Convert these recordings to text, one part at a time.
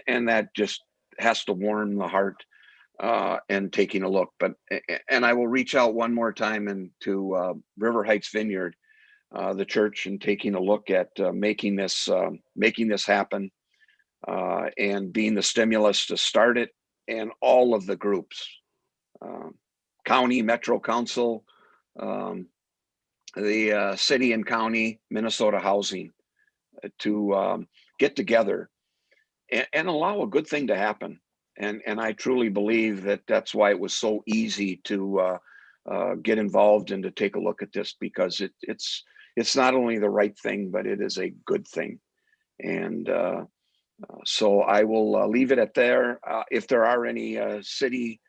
and that just has to warm the heart, and taking a look. And I will reach out one more time into River Heights Vineyard, the church, and taking a look at making this happen, and being the stimulus to start it, and all of the groups, county, Metro Council, the city and county, Minnesota Housing, to get together and allow a good thing to happen. And I truly believe that that's why it was so easy to get involved and to take a look at this, because it's not only the right thing, but it is a good thing. And so I will leave it at there. If there are any city,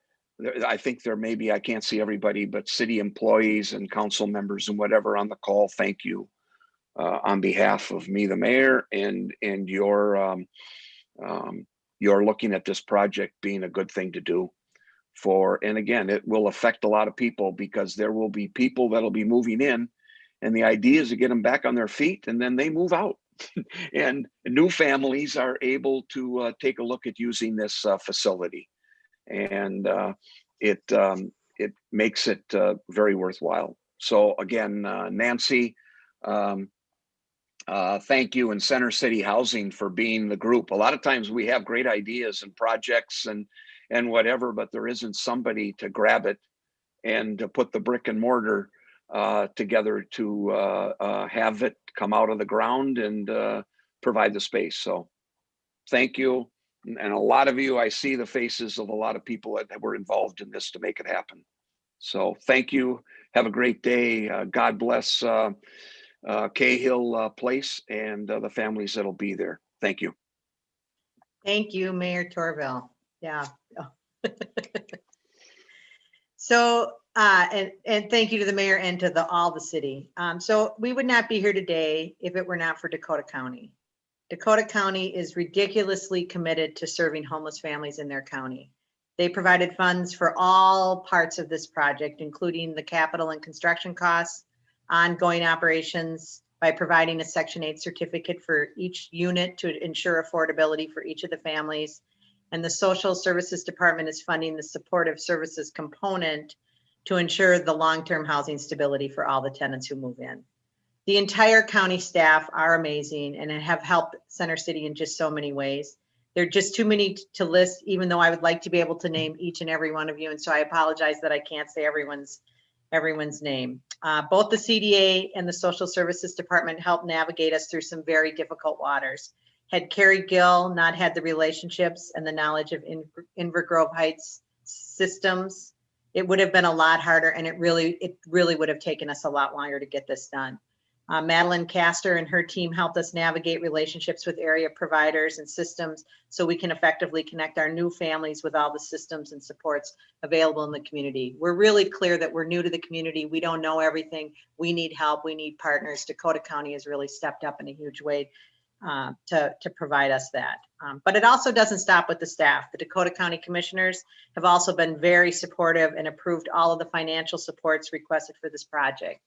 I think there may be, I can't see everybody, but city employees and council members and whatever on the call, thank you on behalf of me, the mayor, and you're looking at this project being a good thing to do for. And again, it will affect a lot of people, because there will be people that'll be moving in, and the idea is to get them back on their feet, and then they move out. And new families are able to take a look at using this facility, and it makes it very worthwhile. So again, Nancy, thank you, and Center City Housing for being the group. A lot of times we have great ideas and projects and whatever, but there isn't somebody to grab it and to put the brick and mortar together to have it come out of the ground and provide the space. So thank you. And a lot of you, I see the faces of a lot of people that were involved in this to make it happen. So thank you. Have a great day. God bless Cahill Place and the families that'll be there. Thank you. Thank you, Mayor Torville. Yeah. So, and thank you to the mayor and to all the city. So we would not be here today if it were not for Dakota County. Dakota County is ridiculously committed to serving homeless families in their county. They provided funds for all parts of this project, including the capital and construction costs, ongoing operations, by providing a Section 8 certificate for each unit to ensure affordability for each of the families. And the Social Services Department is funding the supportive services component to ensure the long-term housing stability for all the tenants who move in. The entire county staff are amazing and have helped Center City in just so many ways. There are just too many to list, even though I would like to be able to name each and every one of you. And so I apologize that I can't say everyone's name. Both the CDA and the Social Services Department helped navigate us through some very difficult waters. Had Carrie Gill not had the relationships and the knowledge of Inver Grove Heights systems, it would have been a lot harder, and it really would have taken us a lot longer to get this done. Madeline Castor and her team helped us navigate relationships with area providers and systems so we can effectively connect our new families with all the systems and supports available in the community. We're really clear that we're new to the community. We don't know everything. We need help. We need partners. Dakota County has really stepped up in a huge way to provide us that. But it also doesn't stop with the staff. The Dakota County Commissioners have also been very supportive and approved all of the financial supports requested for this project.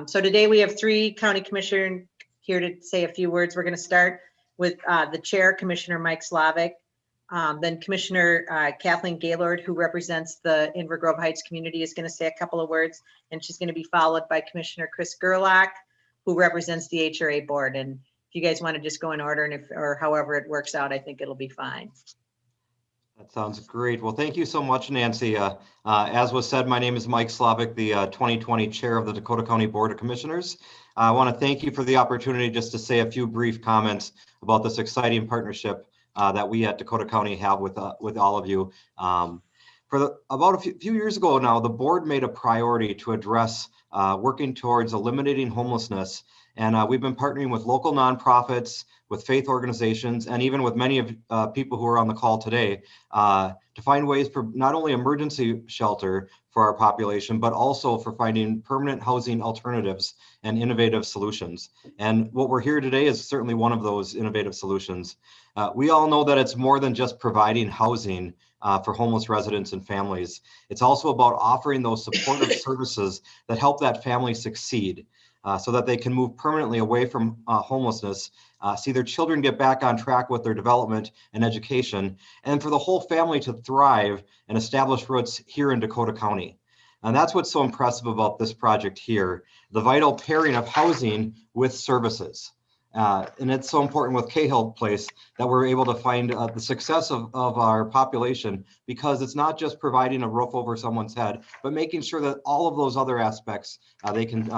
So today we have 3 county commissioners here to say a few words. We're going to start with the chair, Commissioner Mike Slavic, then Commissioner Kathleen Gaylord, who represents the Inver Grove Heights community, is going to say a couple of words, and she's going to be followed by Commissioner Chris Gerlach, who represents the HRA board. And if you guys want to just go in order, and or however it works out, I think it'll be fine. That sounds great. Well, thank you so much, Nancy. As was said, my name is Mike Slavic, the 2020 chair of the Dakota County Board of Commissioners. I want to thank you for the opportunity just to say a few brief comments about this exciting partnership that we at Dakota County have with all of you. About a few years ago now, the board made a priority to address working towards eliminating homelessness. And we've been partnering with local nonprofits, with faith organizations, and even with many of people who are on the call today to find ways for not only emergency shelter for our population, but also for finding permanent housing alternatives and innovative solutions. And what we're here today is certainly one of those innovative solutions. We all know that it's more than just providing housing for homeless residents and families. It's also about offering those supportive services that help that family succeed. so that they can move permanently away from homelessness, see their children get back on track with their development and education, and for the whole family to thrive and establish roots here in Dakota County. And that's what's so impressive about this project here, the vital pairing of housing with services. And it's so important with Cahill Place that we're able to find the success of our population, because it's not just providing a roof over someone's head, but making sure that all of those other aspects they can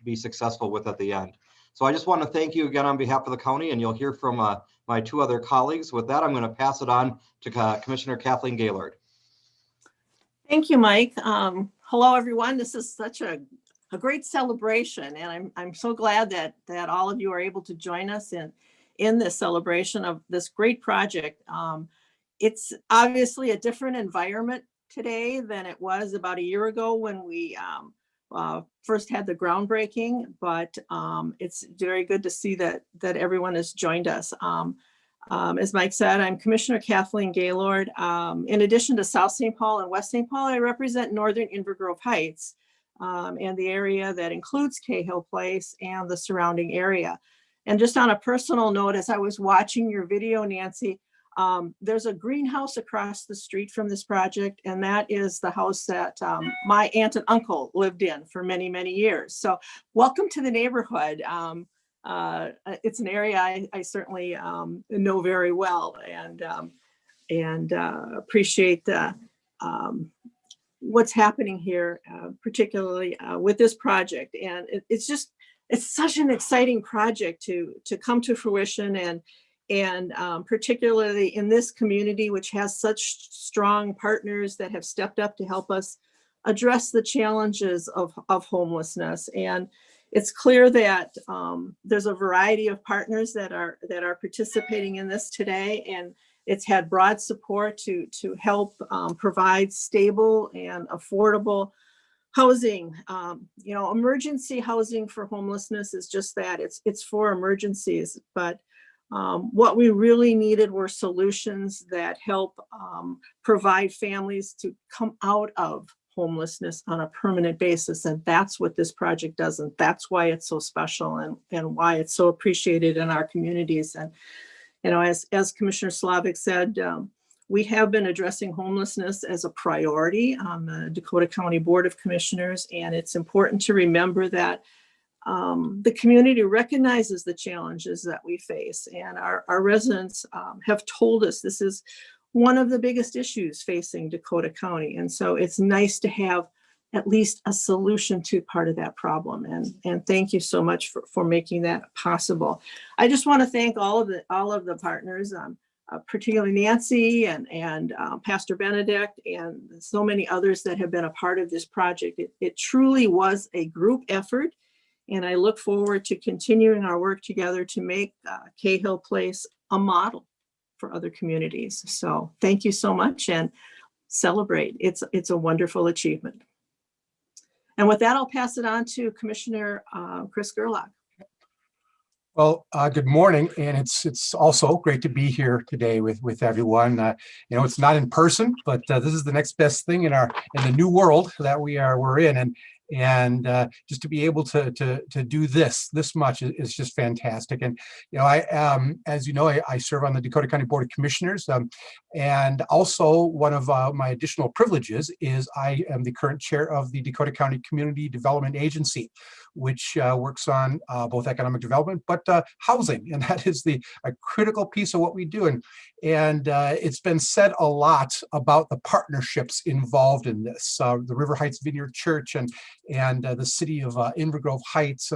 be successful with at the end. So I just want to thank you again on behalf of the county, and you'll hear from my two other colleagues. With that, I'm going to pass it on to Commissioner Kathleen Gaylord. Thank you, Mike. Hello, everyone. This is such a great celebration, and I'm so glad that all of you are able to join us in this celebration of this great project. It's obviously a different environment today than it was about a year ago when we first had the groundbreaking, but it's very good to see that everyone has joined us. As Mike said, I'm Commissioner Kathleen Gaylord. In addition to South St. Paul and West St. Paul, I represent northern Inver Grove Heights and the area that includes Cahill Place and the surrounding area. And just on a personal note, as I was watching your video, Nancy, there's a greenhouse across the street from this project, and that is the house that my aunt and uncle lived in for many, many years. So welcome to the neighborhood. It's an area I certainly know very well, and appreciate what's happening here, particularly with this project. And it's such an exciting project to come to fruition, and particularly in this community, which has such strong partners that have stepped up to help us address the challenges of homelessness. And it's clear that there's a variety of partners that are participating in this today, and it's had broad support to help provide stable and affordable housing. Emergency housing for homelessness is just that. It's for emergencies, but what we really needed were solutions that help provide families to come out of homelessness on a permanent basis. And that's what this project does. And that's why it's so special, and why it's so appreciated in our communities. And, as Commissioner Slavic said, we have been addressing homelessness as a priority on the Dakota County Board of Commissioners. And it's important to remember that the community recognizes the challenges that we face. And our residents have told us this is one of the biggest issues facing Dakota County. And so it's nice to have at least a solution to part of that problem. And thank you so much for making that possible. I just want to thank all of the partners, particularly Nancy and Pastor Benedict, and so many others that have been a part of this project. It truly was a group effort. And I look forward to continuing our work together to make Cahill Place a model for other communities. So thank you so much, and celebrate. It's a wonderful achievement. And with that, I'll pass it on to Commissioner Chris Gerlach. Well, good morning, and it's also great to be here today with everyone. It's not in person, but this is the next best thing in the new world that we're in, and just to be able to do this much is just fantastic. And as you know, I serve on the Dakota County Board of Commissioners, and also one of my additional privileges is I am the current chair of the Dakota County Community Development Agency, which works on both economic development but housing, and that is a critical piece of what we do. And it's been said a lot about the partnerships involved in this. The River Heights Vineyard Church and the city of Inver Grove Heights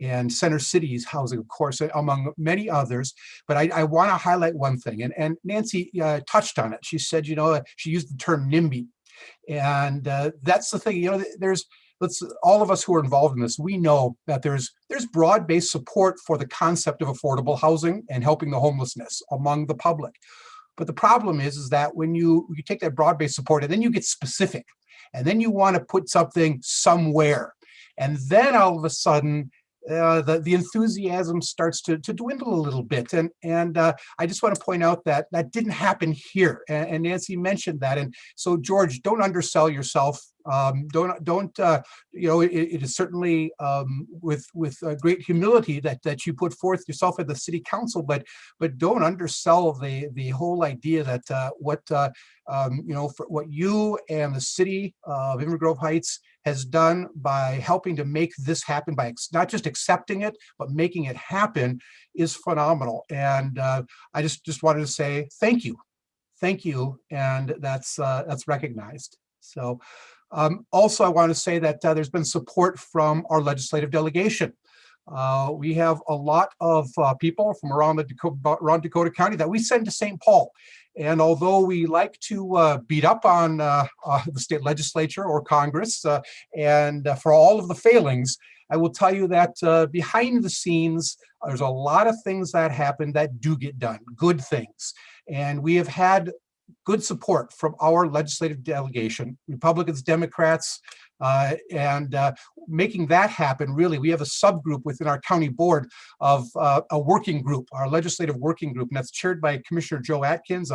and Center City's housing, of course, among many others. But I want to highlight one thing, and Nancy touched on it. She said, she used the term NIMBY, and that's the thing. All of us who are involved in this, we know that there's broad-based support for the concept of affordable housing and helping the homelessness among the public. But the problem is that when you take that broad-based support and then you get specific, and then you want to put something somewhere, and then all of a sudden the enthusiasm starts to dwindle a little bit. And I just want to point out that didn't happen here. And Nancy mentioned that. And so, George, don't undersell yourself. Don't you know, it is certainly with great humility that you put forth yourself at the city council, but don't undersell the whole idea that what you know, for what you and the city of Inver Grove Heights has done by helping to make this happen, by not just accepting it, but making it happen, is phenomenal. And I just wanted to say thank you. Thank you, and that's recognized. So also I want to say that there's been support from our legislative delegation. We have a lot of people from around Dakota County that we send to St. Paul. And although we like to beat up on the state legislature or Congress and for all of the failings, I will tell you that behind the scenes, there's a lot of things that happen that do get done, good things. And we have had good support from our legislative delegation, Republicans, Democrats, and making that happen. Really, we have a subgroup within our county board of a working group, our legislative working group, and that's chaired by Commissioner Joe Atkins.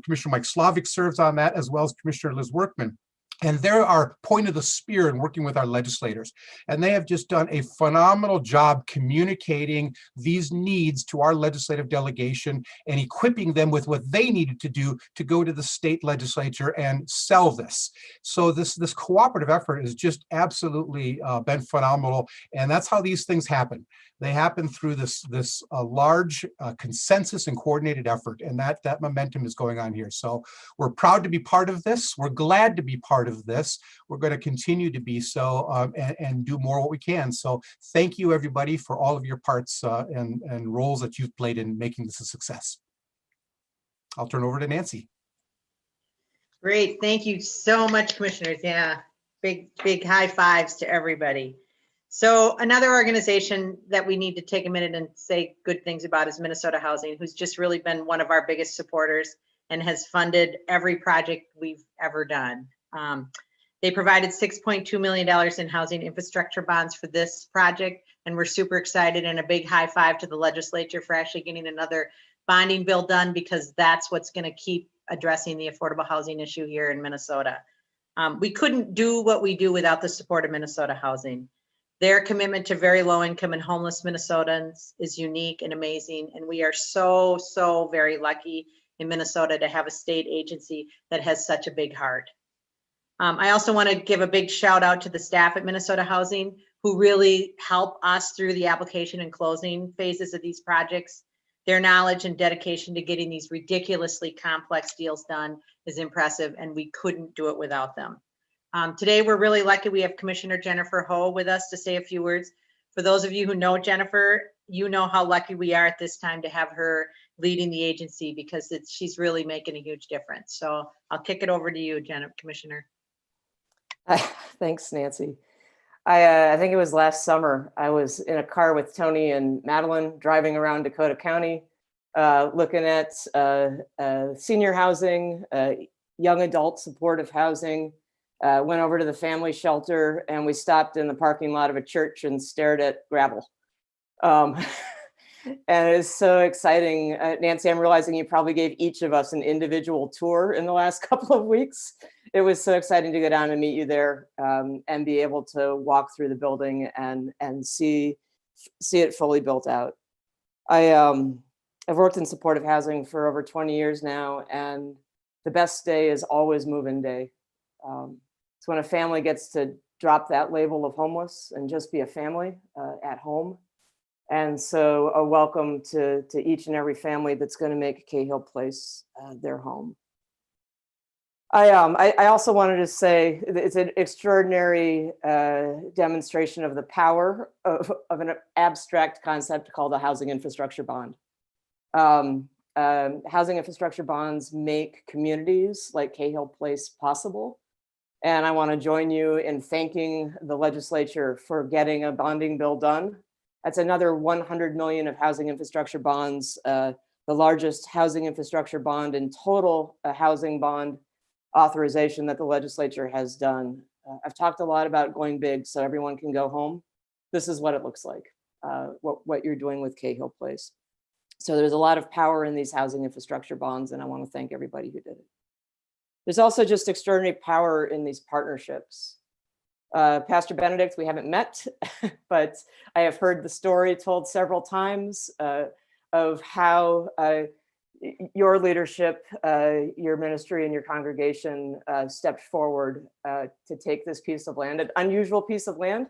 Commissioner Mike Slavic serves on that, as well as Commissioner Liz Workman. And they're our point of the spear in working with our legislators. And they have just done a phenomenal job communicating these needs to our legislative delegation and equipping them with what they needed to do to go to the state legislature and sell this. So this cooperative effort has just absolutely been phenomenal. And that's how these things happen. They happen through this large consensus and coordinated effort. And that momentum is going on here. So we're proud to be part of this. We're glad to be part of this. We're going to continue to be so and do more what we can. So thank you, everybody, for all of your parts and roles that you've played in making this a success. I'll turn over to Nancy. Great. Thank you so much, commissioners. Yeah, big high fives to everybody. So another organization that we need to take a minute and say good things about is Minnesota Housing, who's just really been one of our biggest supporters and has funded every project we've ever done. They provided $6.2 million in housing infrastructure bonds for this project, and we're super excited, and a big high five to the legislature for actually getting another bonding bill done, because that's what's going to keep addressing the affordable housing issue here in Minnesota. We couldn't do what we do without the support of Minnesota Housing. Their commitment to very low income and homeless Minnesotans is unique and amazing, and we are so very lucky in Minnesota to have a state agency that has such a big heart. I also want to give a big shout out to the staff at Minnesota Housing, who really help us through the application and closing phases of these projects. Their knowledge and dedication to getting these ridiculously complex deals done is impressive, and we couldn't do it without them. Today, we're really lucky we have Commissioner Jennifer Ho with us to say a few words. For those of you who know Jennifer, you know how lucky we are at this time to have her leading the agency, because she's really making a huge difference. So I'll kick it over to you, Commissioner. Thanks, Nancy. I think it was last summer, I was in a car with Tony and Madeline driving around Dakota County, looking at senior housing, young adult supportive housing, went over to the family shelter, and we stopped in the parking lot of a church and stared at gravel. And it's so exciting. Nancy, I'm realizing you probably gave each of us an individual tour in the last couple of weeks. It was so exciting to go down and meet you there, and be able to walk through the building and see it fully built out. I've worked in supportive housing for over 20 years now, and the best day is always move-in day. It's when a family gets to drop that label of homeless and just be a family at home. And so a welcome to each and every family that's going to make Cahill Place their home. I also wanted to say it's an extraordinary demonstration of the power of an abstract concept called a housing infrastructure bond. Housing infrastructure bonds make communities like Cahill Place possible. And I want to join you in thanking the legislature for getting a bonding bill done. That's another 100 million of housing infrastructure bonds, the largest housing infrastructure bond in total housing bond authorization that the legislature has done. I've talked a lot about going big so everyone can go home. This is what it looks like, what you're doing with Cahill Place. So there's a lot of power in these housing infrastructure bonds, and I want to thank everybody who did it. There's also just extraordinary power in these partnerships. Pastor Benedict, we haven't met, but I have heard the story told several times of how your leadership, your ministry, and your congregation stepped forward to take this piece of land, an unusual piece of land.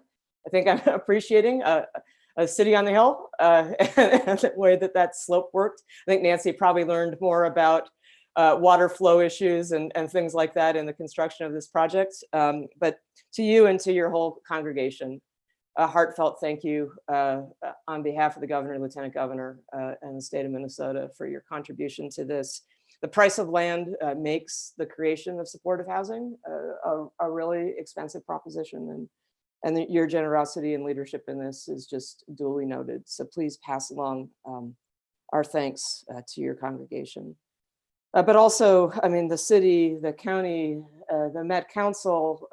I think I'm appreciating a city on the hill and the way that slope worked. I think Nancy probably learned more about water flow issues and things like that in the construction of this project. But to you and to your whole congregation, a heartfelt thank you on behalf of the governor, lieutenant governor, and the state of Minnesota for your contribution to this. The price of land makes the creation of supportive housing a really expensive proposition, and your generosity and leadership in this is just duly noted. So please pass along our thanks to your congregation. But also, I mean, the city, the county, the Met Council,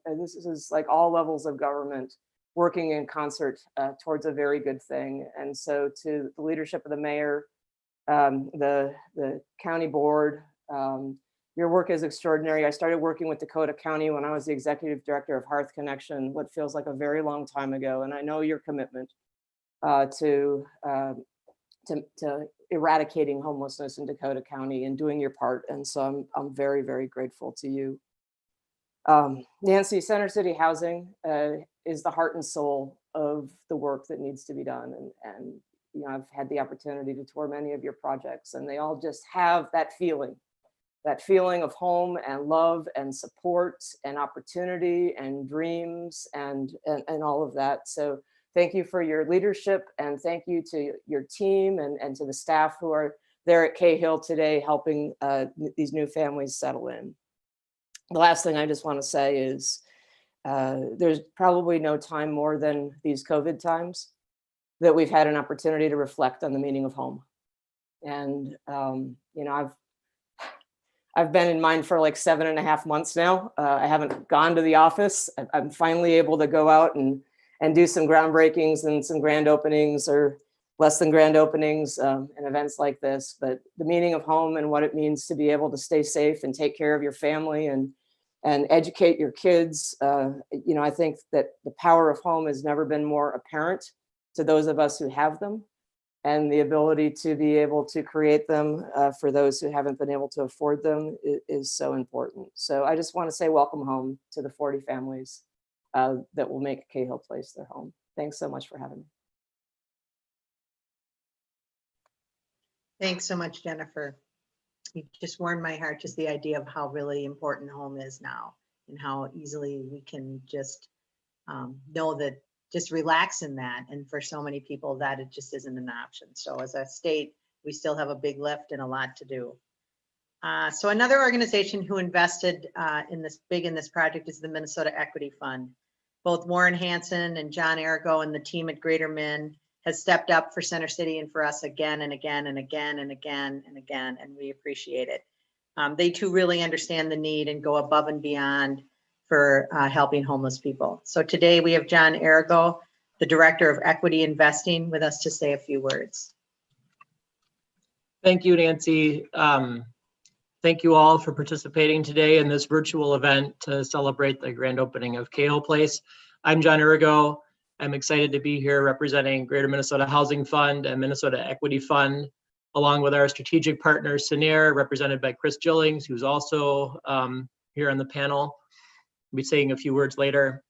and this is like all levels of government working in concert towards a very good thing. And so to the leadership of the mayor, the county board, your work is extraordinary. I started working with Dakota County when I was the executive director of Hearth Connection, what feels like a very long time ago. And I know your commitment to eradicating homelessness in Dakota County and doing your part. And so I'm very, very grateful to you. Nancy, Center City Housing is the heart and soul of the work that needs to be done. And you know, I've had the opportunity to tour many of your projects, and they all just have that feeling of home and love and support and opportunity and dreams and all of that. So thank you for your leadership, and thank you to your team and to the staff who are there at Cahill today helping these new families settle in. The last thing I just want to say is there's probably no time more than these COVID times that we've had an opportunity to reflect on the meaning of home. And you know, I've been in mine for like 7.5 months now. I haven't gone to the office. I'm finally able to go out and do some groundbreakings and some grand openings or less than grand openings and events like this. But the meaning of home and what it means to be able to stay safe and take care of your family and educate your kids. You know, I think that the power of home has never been more apparent to those of us who have them, and the ability to be able to create them for those who haven't been able to afford them is so important. So I just want to say welcome home to the 40 families that will make Cahill Place their home. Thanks so much for having me. Thanks so much, Jennifer. You just warmed my heart, just the idea of how really important home is now and how easily we can just know that, just relax in that. And for so many people that it just isn't an option. So as a state, we still have a big lift and a lot to do. So another organization who invested in this project is the Minnesota Equity Fund. Both Warren Hansen and John Arago and the team at Greater Min has stepped up for Center City and for us again and again and again and again and again, and we appreciate it. They too really understand the need and go above and beyond for helping homeless people. So today we have John Arago, the Director of Equity Investing, with us to say a few words. Thank you, Nancy. Thank you all for participating today in this virtual event to celebrate the grand opening of Cahill Place. I'm John Arago. I'm excited to be here representing Greater Minnesota Housing Fund and Minnesota Equity Fund, along with our strategic partner, Sinair, represented by Chris Jillings, who's also here on the panel. I'll be saying a few words later.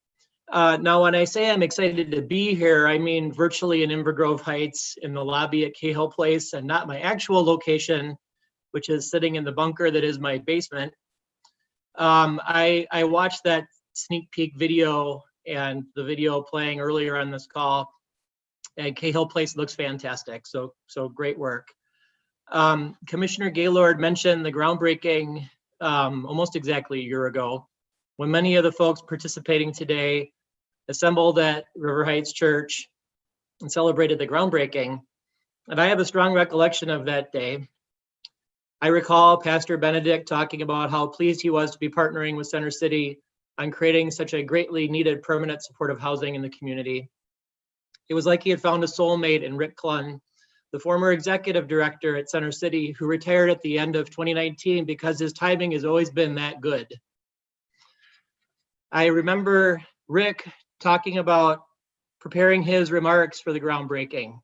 Now, when I say I'm excited to be here, I mean virtually in Inver Grove Heights in the lobby at Cahill Place, and not my actual location, which is sitting in the bunker that is my basement. I watched that sneak peek video and the video playing earlier on this call, and Cahill Place looks fantastic. So great work. Commissioner Gaylord mentioned the groundbreaking almost exactly a year ago, when many of the folks participating today assembled at River Heights Church and celebrated the groundbreaking. And I have a strong recollection of that day. I recall Pastor Benedict talking about how pleased he was to be partnering with Center City on creating such a greatly needed permanent supportive housing in the community. It was like he had found a soulmate in Rick Clunn, the former executive director at Center City, who retired at the end of 2019 because his timing has always been that good. I remember Rick talking about preparing his remarks for the groundbreaking.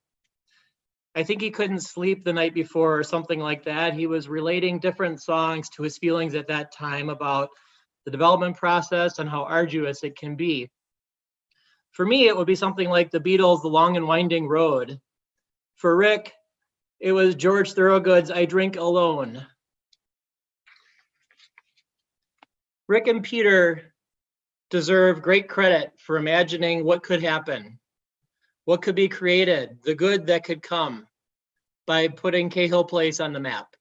I think he couldn't sleep the night before or something like that. He was relating different songs to his feelings at that time about the development process and how arduous it can be. For me, it would be something like the Beatles' The Long and Winding Road. For Rick, it was George Thorogood's I Drink Alone. Rick and Peter deserve great credit for imagining what could happen, what could be created, the good that could come by putting Cahill Place on the map.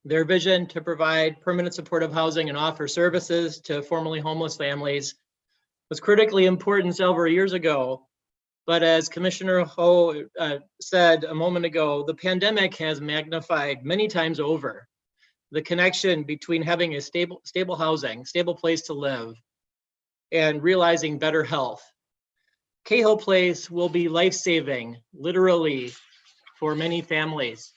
Their vision to provide permanent supportive housing and offer services to formerly homeless families was critically important several years ago. But as Commissioner Ho said a moment ago, the pandemic has magnified many times over the connection between having a stable housing, stable place to live, and realizing better health. Cahill Place will be life-saving, literally, for many families.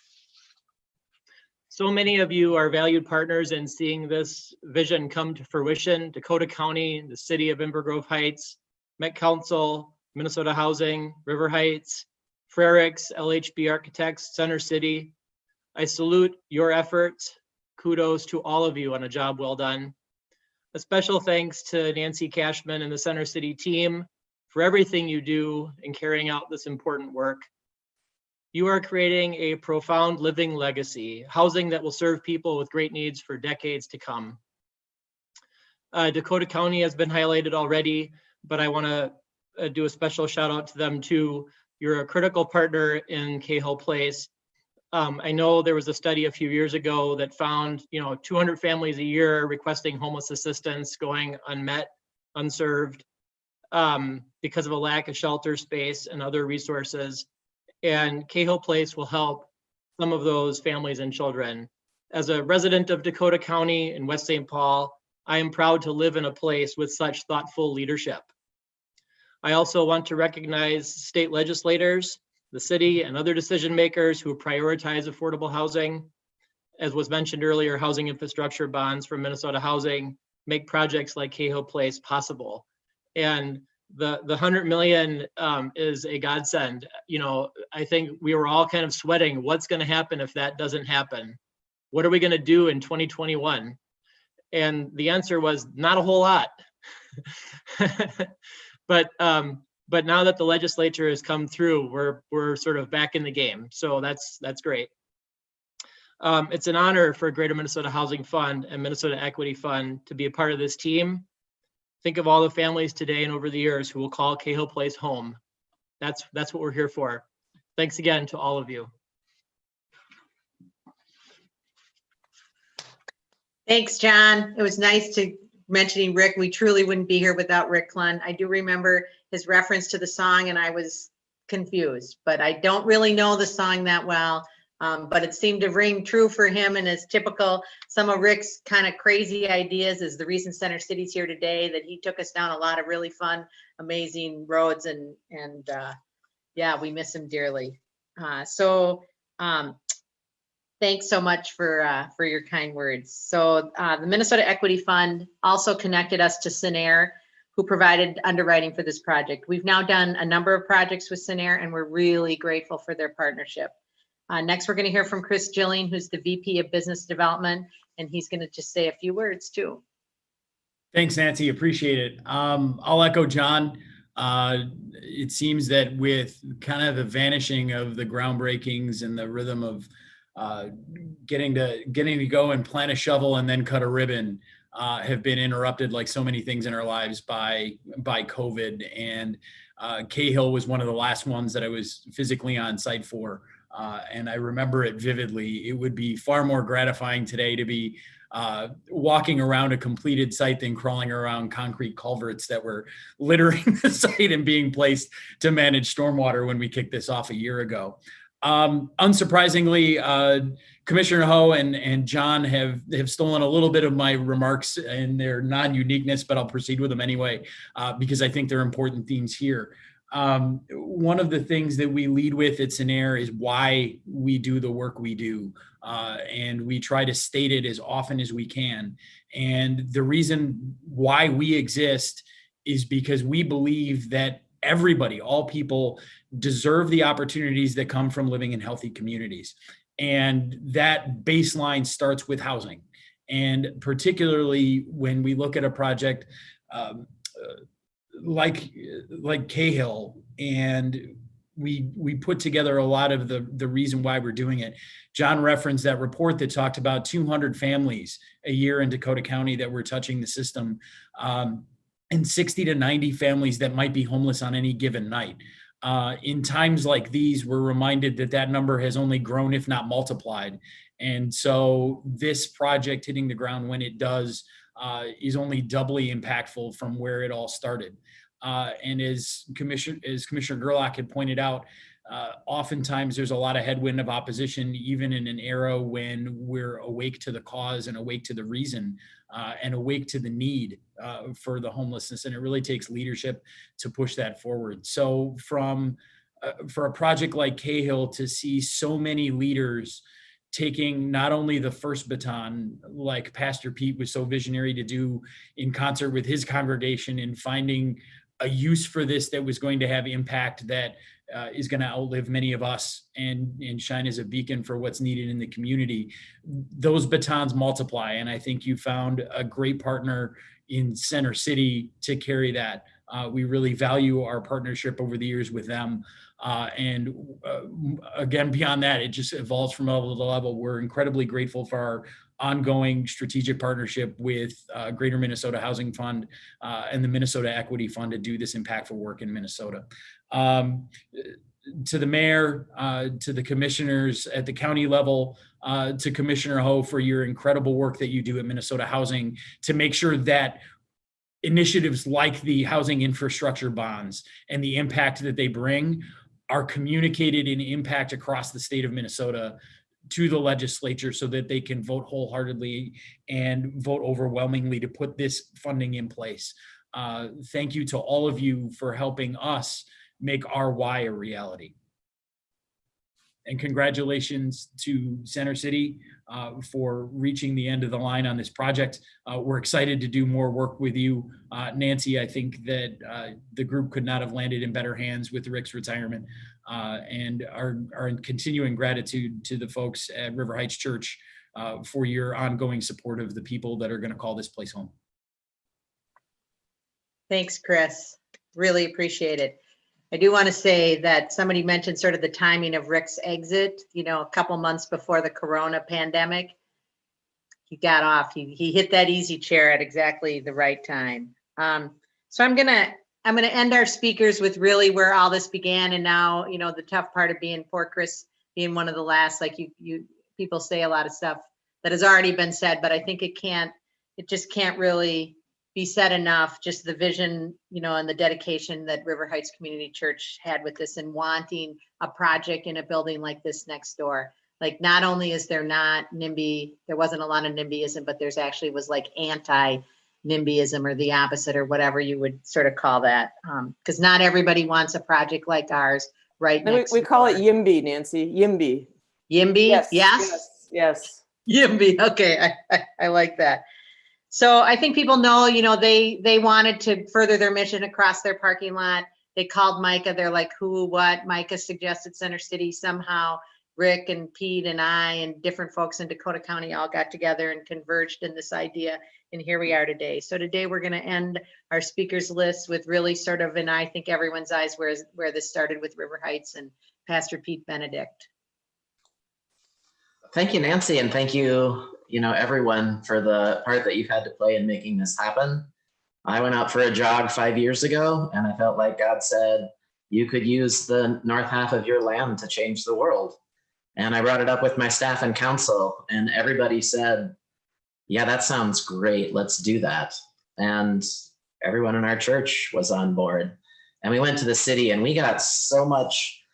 So many of you are valued partners in seeing this vision come to fruition. Dakota County, the city of Inver Grove Heights, Met Council, Minnesota Housing, River Heights, Frericks, LHB Architects, Center City. I salute your efforts. Kudos to all of you on a job well done. A special thanks to Nancy Cashman and the Center City team for everything you do in carrying out this important work. You are creating a profound living legacy, housing that will serve people with great needs for decades to come. Dakota County has been highlighted already, but I want to do a special shout out to them too. You're a critical partner in Cahill Place. I know there was a study a few years ago that found, 200 families a year requesting homeless assistance going unmet, unserved, because of a lack of shelter space and other resources. And Cahill Place will help some of those families and children. As a resident of Dakota County in West St. Paul, I am proud to live in a place with such thoughtful leadership. I also want to recognize state legislators, the city, and other decision makers who prioritize affordable housing. As was mentioned earlier, housing infrastructure bonds from Minnesota Housing make projects like Cahill Place possible. And the 100 million is a godsend. I think we were all kind of sweating, what's going to happen if that doesn't happen? What are we going to do in 2021? And the answer was not a whole lot. But now that the legislature has come through, we're sort of back in the game. So that's great. It's an honor for Greater Minnesota Housing Fund and Minnesota Equity Fund to be a part of this team. Think of all the families today and over the years who will call Cahill Place home. That's what we're here for. Thanks again to all of you. Thanks, John. It was nice to mentioning Rick. We truly wouldn't be here without Rick Clunn. I do remember his reference to the song and I was confused, but I don't really know the song that well. But it seemed to ring true for him, and as typical, some of Rick's kind of crazy ideas is the reason Center City's here today, that he took us down a lot of really fun, amazing roads, and yeah, we miss him dearly. Thanks so much for your kind words. So the Minnesota Equity Fund also connected us to Sinair, who provided underwriting for this project. We've now done a number of projects with Sinair, and we're really grateful for their partnership. Next, we're going to hear from Chris Jillian, who's the VP of Business Development, and he's going to just say a few words too. Thanks, Nancy. Appreciate it. I'll echo John. It seems that with kind of the vanishing of the groundbreakings and the rhythm of getting to go and plant a shovel and then cut a ribbon have been interrupted, like so many things in our lives, by COVID. And Cahill was one of the last ones that I was physically on site for. And I remember it vividly. It would be far more gratifying today to be walking around a completed site than crawling around concrete culverts that were littering the site and being placed to manage stormwater when we kicked this off a year ago. Unsurprisingly, Commissioner Ho and John have stolen a little bit of my remarks in their non-uniqueness, but I'll proceed with them anyway, because I think they're important themes here. One of the things that we lead with at Senair is why we do the work we do. And we try to state it as often as we can. And the reason why we exist is because we believe that everybody, all people, deserve the opportunities that come from living in healthy communities. And that baseline starts with housing. And particularly when we look at a project like Cahill, and we put together a lot of the reason why we're doing it. John referenced that report that talked about 200 families a year in Dakota County that were touching the system, and 60 to 90 families that might be homeless on any given night. In times like these, we're reminded that that number has only grown, if not multiplied. And so this project hitting the ground when it does is only doubly impactful from where it all started. And as Commissioner Gerlach had pointed out, oftentimes there's a lot of headwind of opposition, even in an era when we're awake to the cause and awake to the reason and awake to the need for the homelessness. And it really takes leadership to push that forward. So for a project like Cahill to see so many leaders taking not only the first baton, like Pastor Pete was so visionary to do in concert with his congregation, and finding a use for this that was going to have impact that is going to outlive many of us and shine as a beacon for what's needed in the community. Those batons multiply. And I think you found a great partner in Center City to carry that. We really value our partnership over the years with them. And again, beyond that, it just evolves from level to level. We're incredibly grateful for our ongoing strategic partnership with Greater Minnesota Housing Fund and the Minnesota Equity Fund to do this impactful work in Minnesota. To the mayor, to the commissioners at the county level, to Commissioner Ho for your incredible work that you do at Minnesota Housing to make sure that initiatives like the housing infrastructure bonds and the impact that they bring are communicated in impact across the state of Minnesota to the legislature so that they can vote wholeheartedly and vote overwhelmingly to put this funding in place. Thank you to all of you for helping us make our why a reality. And congratulations to Center City for reaching the end of the line on this project. We're excited to do more work with you. Nancy, I think that the group could not have landed in better hands with Rick's retirement, and our continuing gratitude to the folks at River Heights Church for your ongoing support of the people that are going to call this place home. Thanks, Chris. Really appreciate it. I do want to say that somebody mentioned sort of the timing of Rick's exit, you know, a couple months before the Corona pandemic. He got off, he hit that easy chair at exactly the right time. So I'm gonna end our speakers with really where all this began, and now, you know, the tough part of being poor Chris being one of the last, like you people say a lot of stuff that has already been said, but I think it just can't really be said enough, just the vision, you know, and the dedication that River Heights Community Church had with this and wanting a project in a building like this next door. Like, not only is there not NIMBY, there wasn't a lot of NIMBYism, but there's actually was like anti-NIMBYism or the opposite or whatever you would sort of call that. Because not everybody wants a project like ours right next We call door. it YIMBY, Nancy, YIMBY. YIMBY? Yes. Yes. Yes. YIMBY. Okay, I like that. So I think people know, you know, they wanted to further their mission across their parking lot. They called Micah. They're like, who, what? Micah suggested Center City. Somehow Rick and Pete and I and different folks in Dakota County all got together and converged in this idea. And here we are today. So today we're going to end our speakers list with really sort of, and I think everyone's eyes where this started with River Heights and Pastor Pete Benedict. Thank you, Nancy, and thank you, everyone for the part that you've had to play in making this happen. I went out for a jog 5 years ago, and I felt like God said, you could use the north half of your land to change the world. And I brought it up with my staff and council, and everybody said, yeah, that sounds great. Let's do that. And everyone in our church was on board. And we went to the city, and we got so much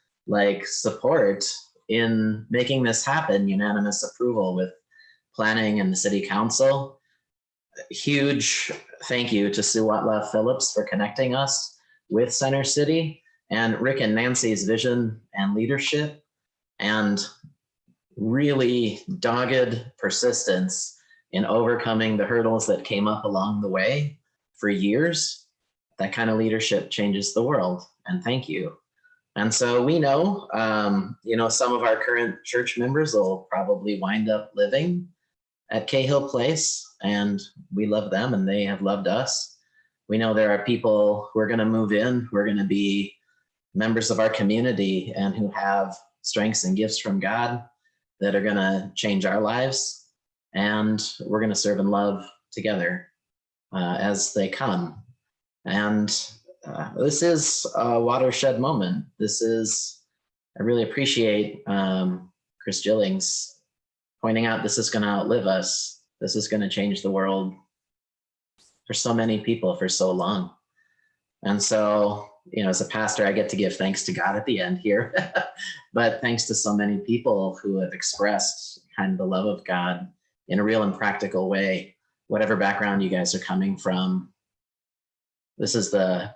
support in making this happen, unanimous approval with planning and the city council. Huge thank you to Sue Watlaw Phillips for connecting us with Center City. And Rick and Nancy's vision and leadership and really dogged persistence in overcoming the hurdles that came up along the way for years, that kind of leadership changes the world. And thank you. And so we know, some of our current church members will probably wind up living at Cahill Place, and we love them and they have loved us. We know there are people who are going to move in, who are going to be members of our community and who have strengths and gifts from God that are going to change our lives. And we're going to serve and love together as they come. And this is a watershed moment. I really appreciate Chris Jillings pointing out this is going to outlive us. This is going to change the world for so many people for so long. And so, as a pastor, I get to give thanks to God at the end here, but thanks to so many people who have expressed kind of the love of God in a real and practical way, whatever background you guys are coming from. This is the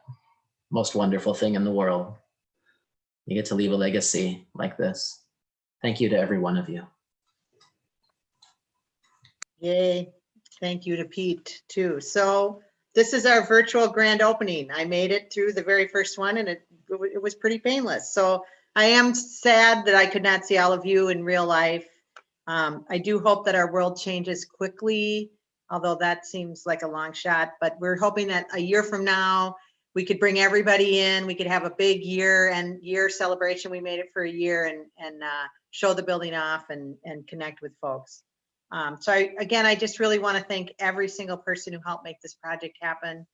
most wonderful thing in the world. You get to leave a legacy like this. Thank you to every one of you. Yay. Thank you to Pete too. So this is our virtual grand opening. I made it through the very first one and it was pretty painless. So I am sad that I could not see all of you in real life. I do hope that our world changes quickly, although that seems like a long shot, but we're hoping that a year from now, we could bring everybody in, we could have a big year celebration. We made it for a year and show the building off and connect with folks. I just really want to thank every single person who helped make this project happen.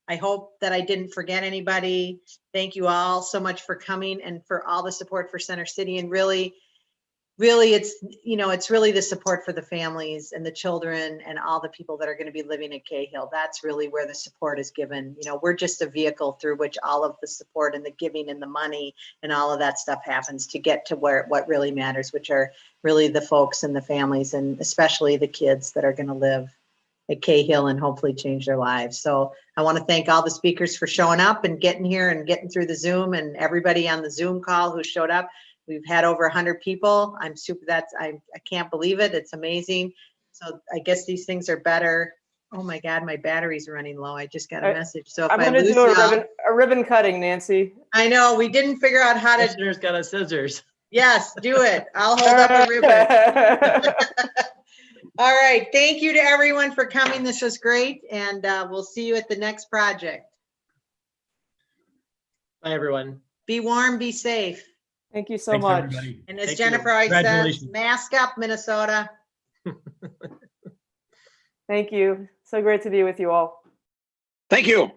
I hope that I didn't forget anybody. Thank you all so much for coming and for all the support for Center City. And really, it's really the support for the families and the children and all the people that are going to be living at Cahill. That's really where the support is given. We're just a vehicle through which all of the support and the giving and the money and all of that stuff happens to get to what really matters, which are really the folks and the families and especially the kids that are going to live at Cahill and hopefully change their lives. So I want to thank all the speakers for showing up and getting here and getting through the Zoom, and everybody on the Zoom call who showed up. We've had over 100 people. I can't believe it. It's amazing. So I guess these things are better. Oh my God, my battery's running low. I just got a message. So if I'm going to do a ribbon cutting, Nancy. I know, we didn't figure out how to. Commissioner's got a scissors. Yes, do it. I'll hold up a ribbon. All right. Thank you to everyone for coming. This was great. And we'll see you at the next project. Bye, everyone. Be warm, be safe. Thank you so Thanks, much. everybody. And as Thank Jennifer you. always says, Congratulations. mask up, Minnesota. Thank you. So great to be with you all. Thank you.